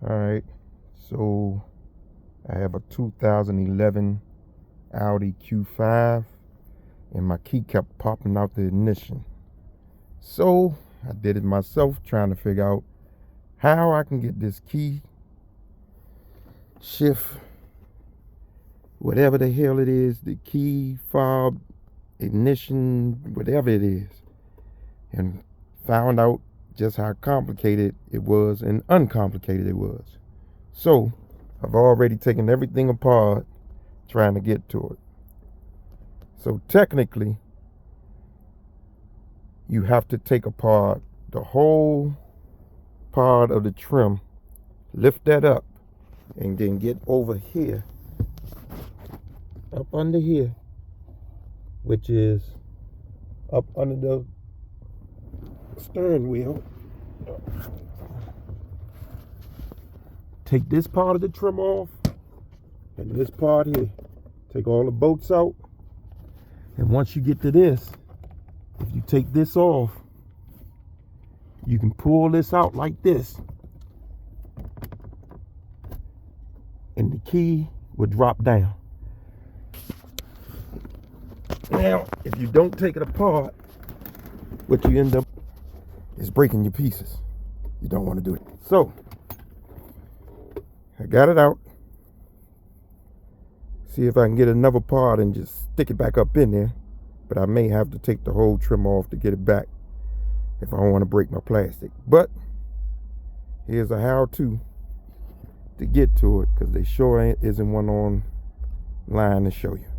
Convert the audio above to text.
Alright, so I have a 2011 Audi Q5 and my key kept popping out the ignition. So I did it myself, trying to figure out how I can get this key shift, whatever the hell it is, the key fob, ignition, whatever it is, and found out just how complicated it was and uncomplicated it was. So I've already taken everything apart trying to get to it. So technically, you have to take apart the whole part of the trim, lift that up, and then get over here, up under here, which is up under the steering wheel. Take this part of the trim off, and this part here. Take all the bolts out, and once you get to this, if you take this off, you can pull this out like this, and the key will drop down. Now, if you don't take it apart, what you end up is breaking your pieces. You don't want to do it. So I got it out. See if I can get another part and just stick it back up in there. But I may have to take the whole trim off to get it back if I don't want to break my plastic. But here's a how-to to get to it, because there sure isn't one online to show you.